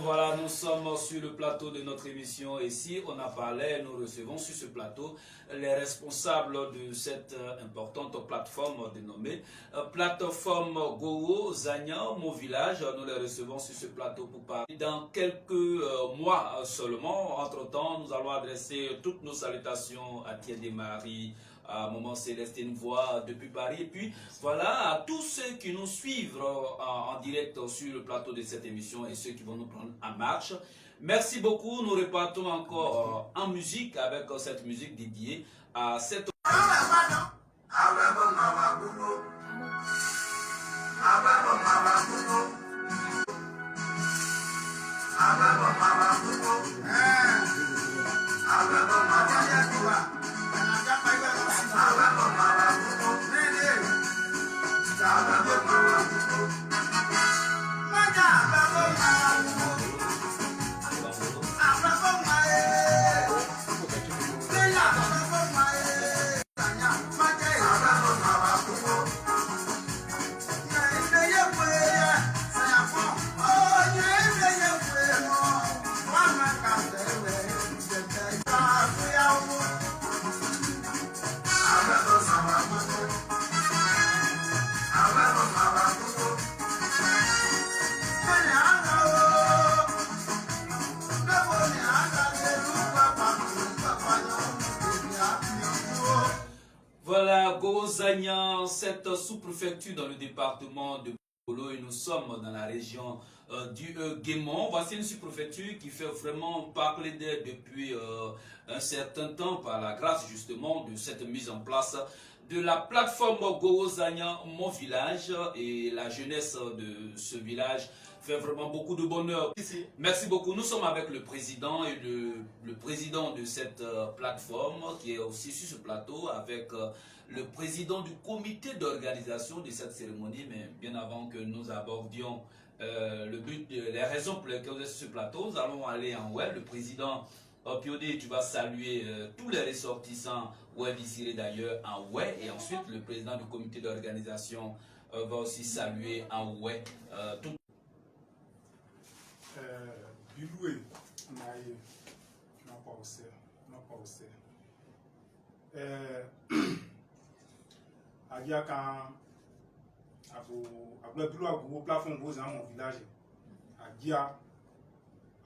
Voilà, nous sommes sur le plateau de notre émission. Ici, on a parlé, nous recevons sur ce plateau les responsables de cette importante plateforme dénommée plateforme Gowo Zanya, mon village. Nous les recevons sur ce plateau pour parler dans quelques mois seulement. Entre-temps, nous allons adresser toutes nos salutations à Thierry Marie, à Maman Célestine Voix depuis Paris. Et puis voilà, à tous ceux qui nous suivent en direct sur le plateau de cette émission et ceux qui vont nous prendre en marche. Merci beaucoup. Nous repartons encore en musique avec cette musique dédiée à cette... Voilà, Gozagnan, cette sous-préfecture dans le département de Bolo, et nous sommes dans la région du Guémon. Voici une sous-préfecture qui fait vraiment parler d'elle depuis un certain temps par la grâce justement de cette mise en place de la plateforme Gozagnan, mon village, et la jeunesse de ce village fait vraiment beaucoup de bonheur. Merci beaucoup. Nous sommes avec le président et le président de cette plateforme qui est aussi sur ce plateau, avec le président du comité d'organisation de cette cérémonie. Mais bien avant que nous abordions le but, les raisons pour lesquelles vous êtes sur ce plateau, nous allons aller en web. Le président Piodé, tu vas saluer tous les ressortissants web ici d'ailleurs en web, et ensuite le président du comité d'organisation va aussi saluer en web tout. Biloué, naïe, non pas au cerf, non pas au cerf. Adia quand à Bilou à Gougo plafond gros dans mon village, Adia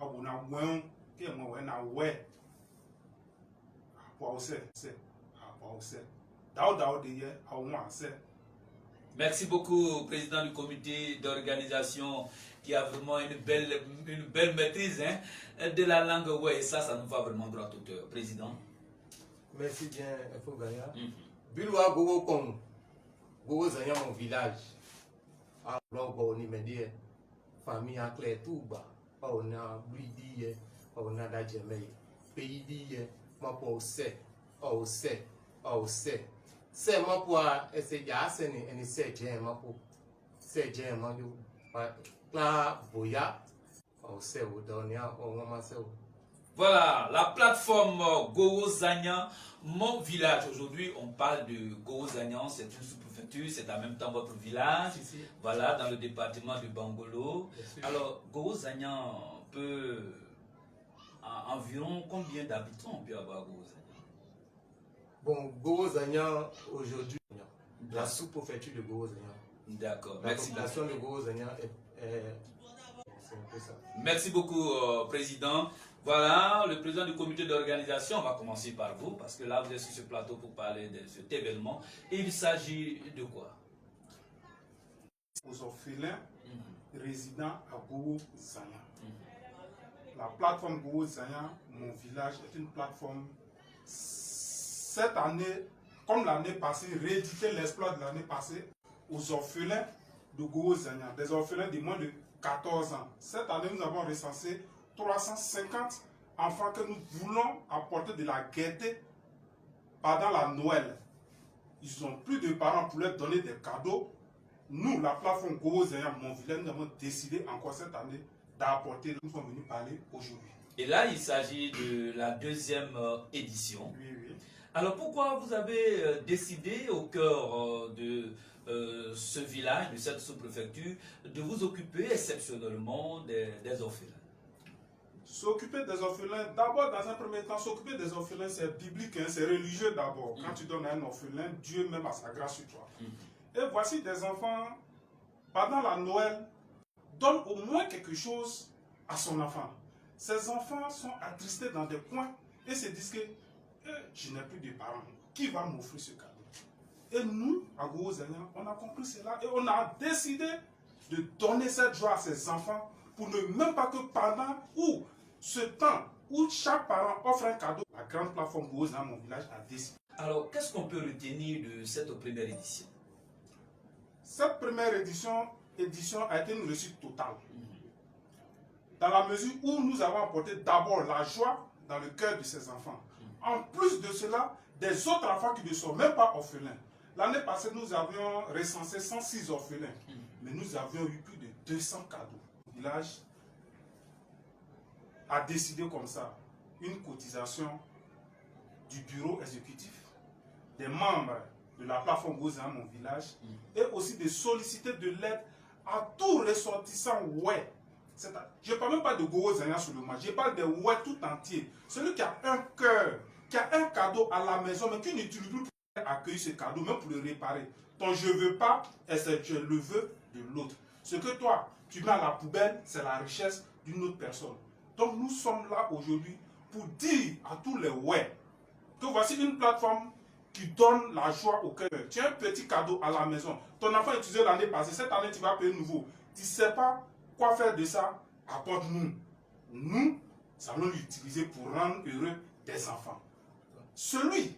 à Bona Ouin, qui est moi na ouais, à pas au cerf, c'est à pas au cerf. Dao de hier à moins c'est Merci beaucoup, président du comité d'organisation, qui a vraiment une belle maîtrise de la langue. Ouais, ça nous va vraiment droit au cœur. Président. Merci bien, Fogaya. Bilwa Gogo Kong, Gogo Zanya, mon village. À Robo Nimedie, famille à Claire Touba, on a Bridi, on a Dajemé, pays d'hier, ma pour c'est, oh c'est, oh c'est. C'est ma pour essayer d'assener et c'est bien ma pour. C'est bien ma you. Là, Boya, oh c'est au dernier, oh maman c'est. Voilà, la plateforme Goro Zagnan, mon village. Aujourd'hui, on parle de Goro Zagnan, c'est une sous-préfecture, c'est en même temps votre village. Ici. Voilà, dans le département du Bangolo. Alors, Goro Zagnan peut, environ combien d'habitants on peut avoir Goro Zagnan? Bon, Goro Zagnan, aujourd'hui, la sous-préfecture de Goro Zagnan. D'accord, La merci. population de Goro Zagnan c'est un peu ça. Merci beaucoup, Président. Voilà, le président du comité d'organisation, on va commencer par vous, parce que là, vous êtes sur ce plateau pour parler de cet événement. Et il s'agit de quoi? Aux orphelins résidant à Goro Zagnan. La plateforme Goro Zagnan, mon village, est une plateforme, cette année, comme l'année passée, rééditer l'exploit de l'année passée aux orphelins de Goro Zagnan, des orphelins de moins de 14 ans. Cette année, nous avons recensé 350 enfants que nous voulons apporter de la gaieté pendant la Noël. Ils n'ont plus de parents pour leur donner des cadeaux. Nous, la plateforme Goro Zagnan, mon village, nous avons décidé encore cette année d'apporter. Nous sommes venus parler aujourd'hui. Et là, il s'agit de la deuxième édition. Oui, oui. Alors, pourquoi vous avez décidé au cœur de ce village, de cette sous-préfecture, de vous occuper exceptionnellement des orphelins? S'occuper des orphelins, d'abord, dans un premier temps, s'occuper des orphelins, c'est biblique, hein, c'est religieux d'abord. Quand tu donnes à un orphelin, Dieu même a sa grâce sur toi. Et voici des enfants, pendant la Noël, donnent au moins quelque chose à son enfant. Ces enfants sont attristés dans des coins et se disent que je n'ai plus de parents. Qui va m'offrir ce cadeau? Et nous, à Goro Zagnan, on a compris cela et on a décidé de donner cette joie à ces enfants pour ne même pas que pendant ou ce temps où chaque parent offre un cadeau, la grande plateforme Goro Zagnan, mon village, a décidé. Alors, qu'est-ce qu'on peut retenir de cette première édition? Cette première édition a été une réussite totale. Dans la mesure où nous avons apporté d'abord la joie dans le cœur de ces enfants. En plus de cela, des autres enfants qui ne sont même pas orphelins. L'année passée, nous avions recensé 106 orphelins, mais nous avions eu plus de 200 cadeaux. Le village a décidé comme ça une cotisation du bureau exécutif, des membres de la plateforme Goro Zagnan, mon village, et aussi de solliciter de l'aide à tout ressortissant ouais. Je ne parle même pas de Goro Zagnan sur le match, je parle des ouais tout entier. Celui qui a un cœur, qui a un cadeau à la maison, mais qui n'utilise plus pour accueillir ce cadeau, même pour le réparer. Ton je veux pas, tu le veux de l'autre. Ce que toi, tu mets à la poubelle, c'est la richesse d'une autre personne. Donc nous sommes là aujourd'hui pour dire à tous les ouais que voici une plateforme qui donne la joie au cœur. Tu as un petit cadeau à la maison. Ton enfant a utilisé l'année passée, cette année tu vas payer nouveau. Tu ne sais pas quoi faire de ça, apporte-nous. Nous allons l'utiliser pour rendre heureux des enfants. Celui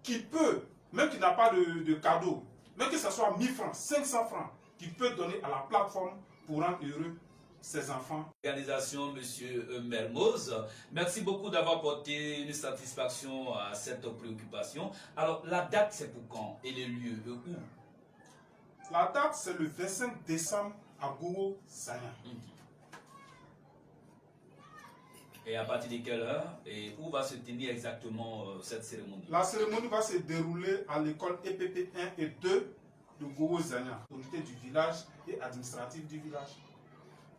qui peut, même qui n'a pas de cadeau, même que ce soit 1000 francs, 500 francs, qui peut donner à la plateforme pour rendre heureux ses enfants. Organisation, Monsieur Mermoz, merci beaucoup d'avoir porté une satisfaction à cette préoccupation. Alors, la date, c'est pour quand? Et les lieux, où? La date, c'est le 25 décembre à Goro Zagnan. Et à partir de quelle heure? Et où va se tenir exactement cette cérémonie? La cérémonie va se dérouler à l'école EPP 1 et 2 de Goro Zagnan, unité du village et administrative du village.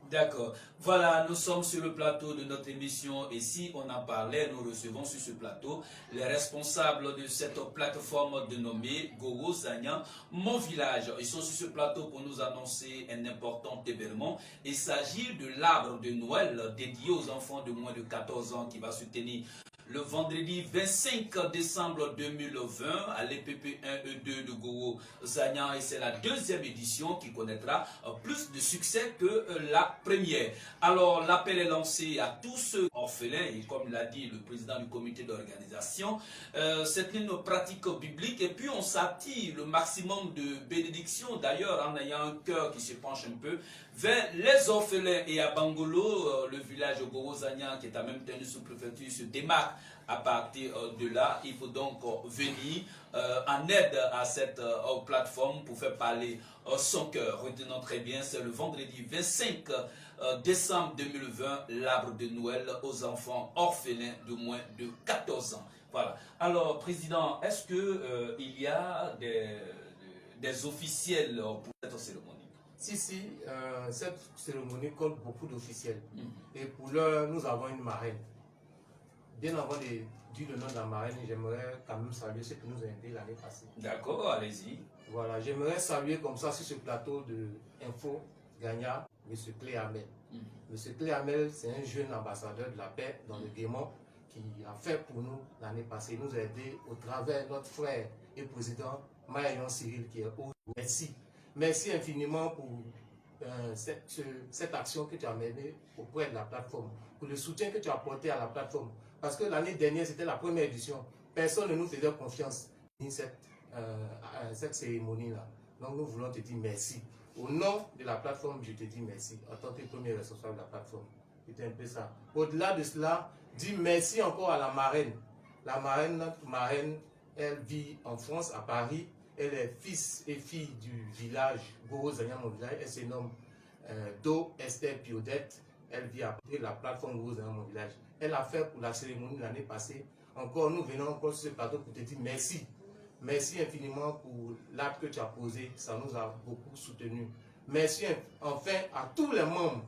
D'accord. Voilà, nous sommes sur le plateau de notre émission et si on en parlait, nous recevons sur ce plateau les responsables de cette plateforme dénommée Goro Zagnan, mon village. Ils sont sur ce plateau pour nous annoncer un important événement. Il s'agit de l'arbre de Noël dédié aux enfants de moins de 14 ans qui va se tenir le vendredi 25 décembre 2020 à l'EPP 1 et 2 de Goro Zagnan, et c'est la deuxième édition qui connaîtra plus de succès que la première. Alors l'appel est lancé à tous ceux orphelins, et comme l'a dit le président du comité d'organisation, c'est une pratique biblique, et puis on s'attire le maximum de bénédictions, d'ailleurs en ayant un cœur qui se penche un peu vers les orphelins. Et à Bangolo, le village de Goro Zagnan, qui est en même temps une sous-préfecture, se démarque à partir de là. Il faut donc venir en aide à cette plateforme pour faire parler son cœur. Retenons très bien, c'est le vendredi 25 décembre 2020, l'arbre de Noël aux enfants orphelins de moins de 14 ans. Voilà. Alors, Président, est-ce que il y a des officiels pour cette cérémonie? Si, cette cérémonie compte beaucoup d'officiels. Et pour l'heure, nous avons une marraine. Bien avant de dire le nom de la marraine, j'aimerais quand même saluer ceux qui nous ont aidés l'année passée. D'accord, allez-y. Voilà, j'aimerais saluer comme ça sur ce plateau de Info Gagnant, M. Clé Hamel. M. Clé Hamel, c'est un jeune ambassadeur de la paix dans le Guémont qui a fait pour nous l'année passée. Il nous a aidés au travers de notre frère et président Maïon Cyril qui est au. Merci. Merci infiniment pour cette action que tu as menée auprès de la plateforme, pour le soutien que tu as apporté à la plateforme. Parce que l'année dernière, c'était la première édition. Personne ne nous faisait confiance dans cette cérémonie-là. Donc nous voulons te dire merci. Au nom de la plateforme, je te dis merci. En tant que premier responsable de la plateforme. C'était un peu ça. Au-delà de cela, dis merci encore à la marraine. La marraine, notre marraine, elle vit en France, à Paris. Elle est fils et fille du village Goro Zagnan, mon village. Elle se nomme Do Esther Piodette. Elle vit à côté de la plateforme Goro Zagnan, mon village. Elle a fait pour la cérémonie l'année passée. Encore, nous venons encore sur ce plateau pour te dire merci. Merci infiniment pour l'acte que tu as posé. Ça nous a beaucoup soutenus. Merci enfin à tous les membres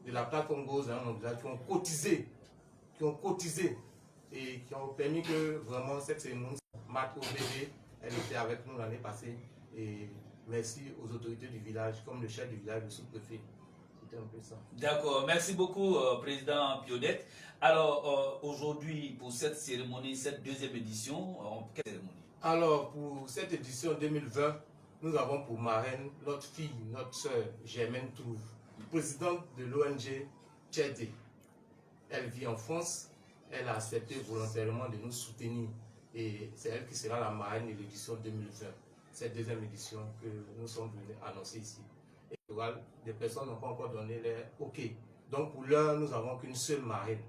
de la plateforme Goro Zagnan, mon village, qui ont cotisé et qui ont permis que vraiment cette cérémonie marque au bébé. Elle était avec nous l'année passée. Et merci aux autorités du village, comme le chef du village, le sous-préfet. C'était un peu ça. D'accord, merci beaucoup, Président Piodette. Alors, aujourd'hui, pour cette cérémonie, cette deuxième édition, quelle cérémonie? Alors, pour cette édition 2020, nous avons pour marraine notre fille, notre soeur, Germaine Trouve, présidente de l'ONG Tchède. Elle vit en France. Elle a accepté volontairement de nous soutenir. Et c'est elle qui sera la marraine de l'édition 2020, cette deuxième édition que nous sommes venus annoncer ici. Et voilà, des personnes n'ont pas encore donné leur OK. Donc pour l'heure, nous n'avons qu'une seule marraine.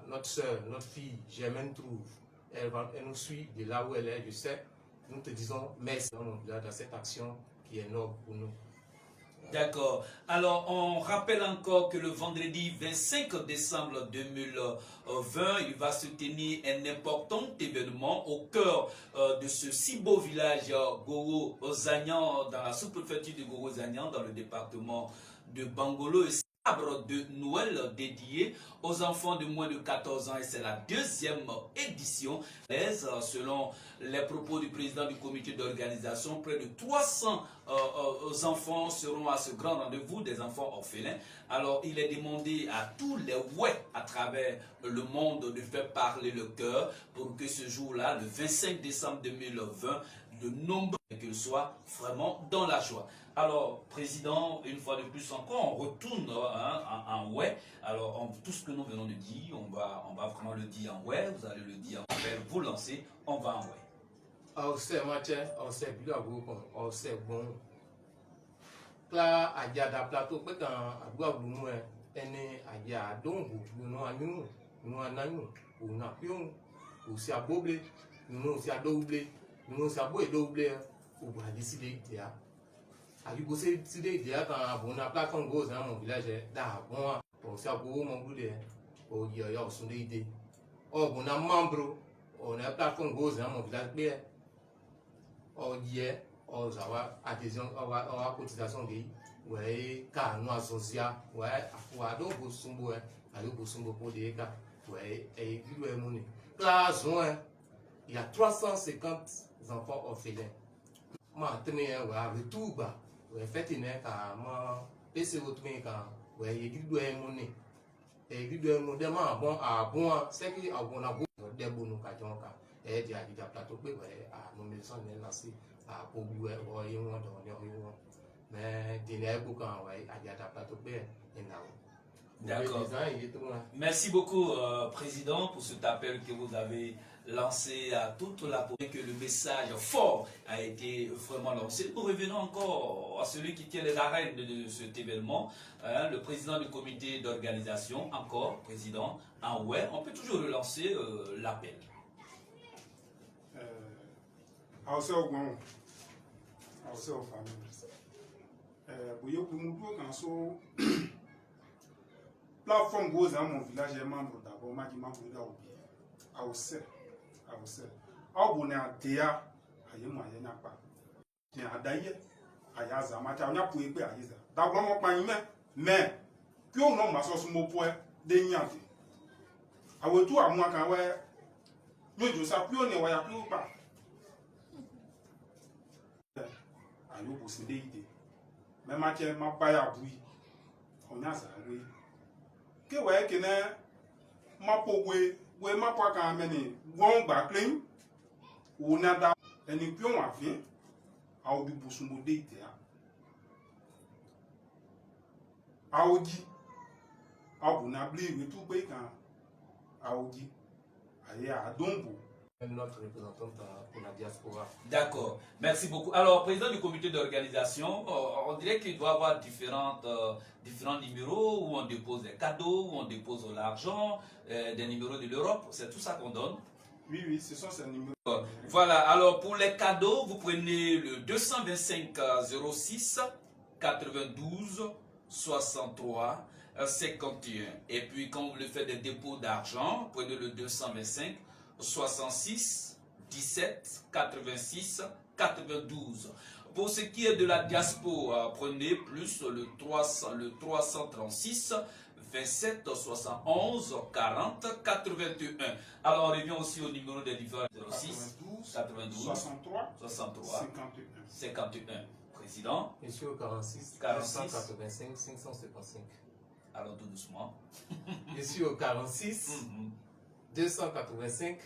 Notre soeur, notre fille, Germaine Trouve, elle nous suit de là où elle est, je sais. Nous te disons merci dans cette action qui est noble pour nous. D'accord. Alors, on rappelle encore que le vendredi 25 décembre 2020, il va se tenir un important événement au cœur de ce si beau village Goro Zagnan, dans la sous-préfecture de Goro Zagnan, dans le département de Bangolo. Arbre de Noël dédié aux enfants de moins de 14 ans, et c'est la deuxième édition. Selon les propos du président du comité d'organisation, près de 300 enfants seront à ce grand rendez-vous, des enfants orphelins. Alors il est demandé à tous les à travers le monde de faire parler le cœur pour que ce jour-là, le 25 décembre 2020, de nombreux qu'ils soient vraiment dans la joie. Alors, Président, une fois de plus encore, on retourne en ouais. Alors, tout ce que nous venons de dire, on va vraiment le dire en ouais. Vous allez le dire en ouais. Vous lancez, on va en ouais. On sait, Mathieu, on sait, on sait, bon. Là, à Diada Plateau, quand à Bois-Boumoué, est à Dongo, nous on a pion, aussi à Boblé, nous aussi à Doublé, nous aussi à Doublé, ou à décider de là. A bossé quand on a plateforme Goro dans mon village d'abord pour ça pour mon boulot pour y avoir son idée. Oh on a membre on a plateforme Goro dans mon village bien. Oh hier on va adhésion on va cotisation gay ouais car nous association ouais à donc pour sombo aller pour sombo pour des cas ouais et puis ouais mon classe il y a 350 enfants orphelins. Moi tenez ouais tout bas. Ouais, fait une quand moi PC votre main quand ouais il doit monnaie et qui doit nous demander bon à bon c'est qui a bon à bon des bons nous cajon ka et dia dia plateau pe à nous mais sans lancer à pour ouais ouais on dans mais dîner pour quand ouais à dia plateau pe et là. D'accord. Merci beaucoup, Président, pour cet appel que vous avez lancé à toute la population, que le message fort a été vraiment lancé. Nous revenons encore à celui qui tient les arènes de cet événement, le président du comité d'organisation, encore, président, ouais, on peut toujours relancer l'appel. Plateforme Goza dans mon village est membre d'abord, ma qui membre de à Ossel. Au a Déa, à Yéma Yénapa. Tiens, à Daïe, à Yaza, ma tia, on a pour y à Yaza. D'abord, on pas y mais, puis on a ma sauce mon point, des niantes. À retour à moi, quand ouais, nous, je sais plus, on est, ouais, plus ou pas. À nous, pour des idées. Mais ma tia, ma paille à bouillir. On a ça, oui. Que ouais que ma powe we ma kwa ka meni won gba clean o na da eni pion afin a obi busumbo de ite a oji a bu na bli we tu pe kan a oji aye a dombo notre représentante pour la diaspora. D'accord, merci beaucoup. Alors, président du comité d'organisation, on dirait qu'il doit y avoir différents numéros où on dépose des cadeaux, où on dépose l'argent, des numéros de l'Europe, c'est tout ça qu'on donne. Oui, ce sont ces numéros. Voilà, alors pour les cadeaux, vous prenez le 225 06 92 63 51. Et puis quand vous voulez faire des dépôts d'argent, prenez le 225 66 17 86 92. Pour ce qui est de la diaspora, prenez plus le 336 27 71 40 81. Alors on revient aussi au numéro des différents 06 92 63 51. Président. Monsieur 46 585 555. Alors tout doucement. Monsieur 46 285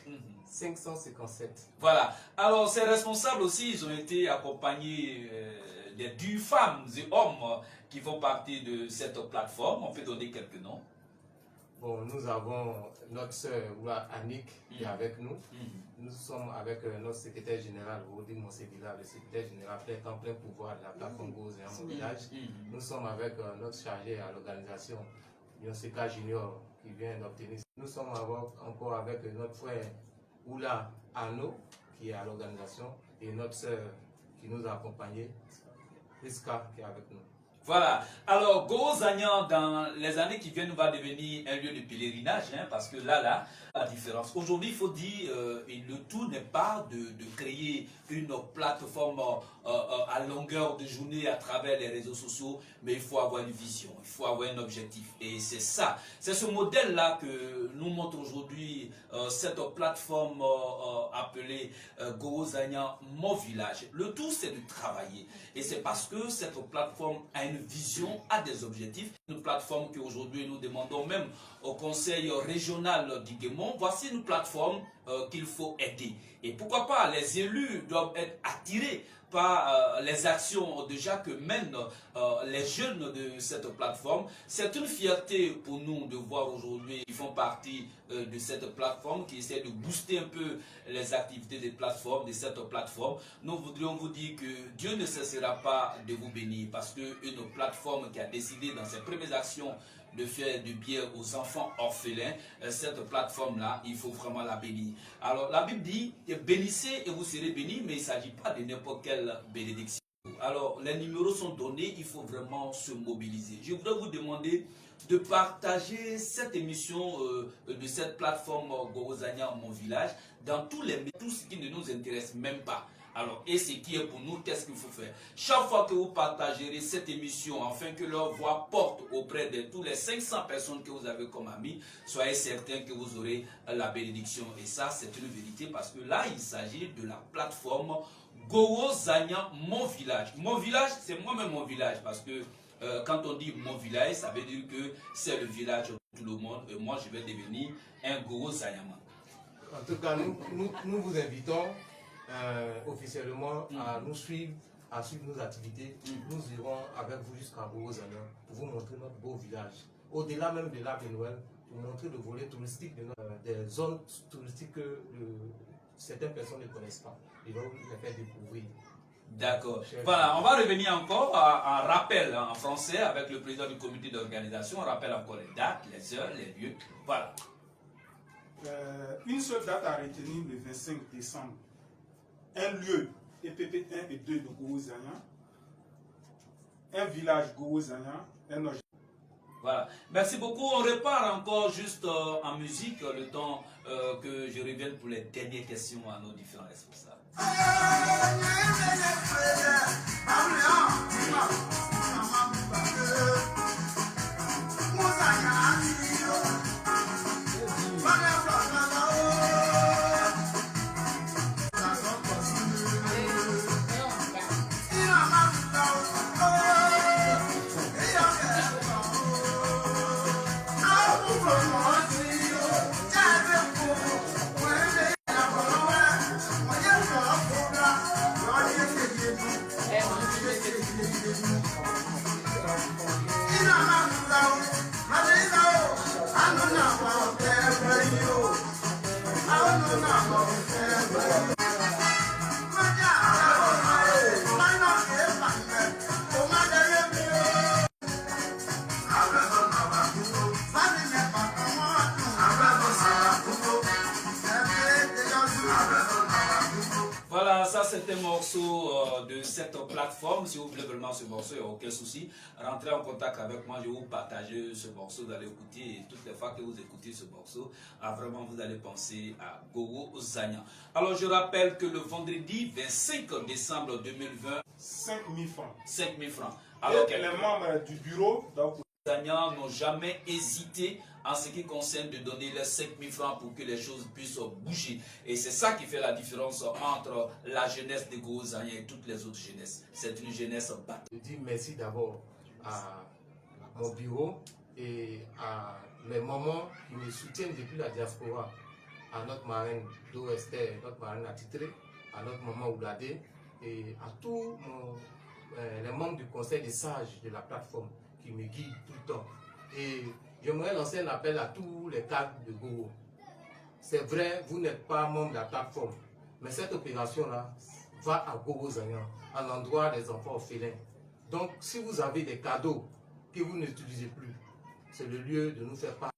557. Voilà. Alors, ces responsables aussi, ils ont été accompagnés des 10 femmes et hommes qui font partie de cette plateforme. On peut donner quelques noms. Bon, nous avons notre sœur Annick qui est avec nous. Nous sommes avec notre secrétaire général, Rodi Monsevilla, le secrétaire général en plein pouvoir de la plateforme Goza dans mon village. Nous sommes avec notre chargé à l'organisation, Yonseka Junior, qui vient d'obtenir. Nous sommes encore avec notre frère Oula Arnaud, qui est à l'organisation, et notre sœur qui nous a accompagnés, Riska, qui est avec nous. Voilà. Alors, Gozagnan, dans les années qui viennent, va devenir un lieu de pèlerinage, parce que là, la différence. Aujourd'hui, il faut dire, le tout n'est pas de créer une plateforme à longueur de journée à travers les réseaux sociaux, mais il faut avoir une vision, il faut avoir un objectif. Et c'est ça, c'est ce modèle-là que nous montre aujourd'hui cette plateforme appelée Gozagnan, mon village. Le tout, c'est de travailler. Et c'est parce que cette plateforme a une vision, a des objectifs. Une plateforme qu'aujourd'hui nous demandons même au conseil régional du Guémont. Voici une plateforme qu'il faut aider. Et pourquoi pas, les élus doivent être attirés par les actions déjà que mènent les jeunes de cette plateforme. C'est une fierté pour nous de voir aujourd'hui qu'ils font partie de cette plateforme, qui essaie de booster un peu les activités des plateformes, de cette plateforme. Nous voudrions vous dire que Dieu ne cessera pas de vous bénir, parce qu'une plateforme qui a décidé dans ses premières actions de faire du bien aux enfants orphelins, cette plateforme-là, il faut vraiment la bénir. Alors, la Bible dit, bénissez et vous serez bénis, mais il ne s'agit pas de n'importe quelle bénédiction. Alors, les numéros sont donnés, il faut vraiment se mobiliser. Je voudrais vous demander de partager cette émission de cette plateforme Gozagnan, mon village, dans tous les médias, tout ce qui ne nous intéresse même pas. Alors, et ce qui est pour nous, qu'est-ce qu'il faut faire? Chaque fois que vous partagerez cette émission, afin que leur voix porte auprès de tous les 500 personnes que vous avez comme amis, soyez certains que vous aurez la bénédiction. Et ça, c'est une vérité, parce que là, il s'agit de la plateforme Gozagnan, mon village. Mon village, c'est moi-même mon village, parce que quand on dit mon village, ça veut dire que c'est le village de tout le monde. Et moi, je vais devenir un Gogo Zanyama. En tout cas, nous vous invitons officiellement à nous suivre, à suivre nos activités. Nous irons avec vous jusqu'à Gogo Zanyama pour vous montrer notre beau village. Au-delà même de l'arbre de Noël, pour montrer le volet touristique des zones touristiques que certaines personnes ne connaissent pas. Ils vont les faire découvrir. D'accord. Voilà, on va revenir encore à un rappel en français avec le président du comité d'organisation. On rappelle encore les dates, les heures, les lieux. Voilà. Une seule date à retenir, le 25 décembre. Un lieu, EPP 1 et 2 de Gogo Zanya. Un village Gogo Zanya. Un OG. Voilà. Merci beaucoup. On repart encore juste en musique, le temps que je revienne pour les dernières questions à nos différents responsables. Voilà, ça c'est un morceau de cette plateforme. Si vous voulez vraiment ce morceau, il n'y a aucun souci. Rentrez en contact avec moi, je vais vous partager ce morceau, vous allez écouter. Et toutes les fois que vous écoutez ce morceau, vraiment vous allez penser à Gogo Zanya. Alors je rappelle que le vendredi 25 décembre 2020, 5 000 francs. 5 000 francs. Alors et les membres du bureau Zanya n'ont jamais hésité en ce qui concerne de donner les 5 000 francs pour que les choses puissent bouger. Et c'est ça qui fait la différence entre la jeunesse de Gogo Zanya et toutes les autres jeunesses. C'est une jeunesse battue. Je dis merci d'abord à mon bureau et à mes mamans qui me soutiennent depuis la diaspora, à notre marraine d'Ouester, notre marraine attitrée, à notre maman Ouladé et à tous les membres du conseil des sages de la plateforme qui me guident tout le temps. Et j'aimerais lancer un appel à tous les cadres de Gogo. C'est vrai, vous n'êtes pas membre de la plateforme, mais cette opération-là va à Gogo Zanya, à l'endroit des enfants orphelins. Donc, si vous avez des cadeaux que vous n'utilisez plus, c'est le lieu de nous faire part.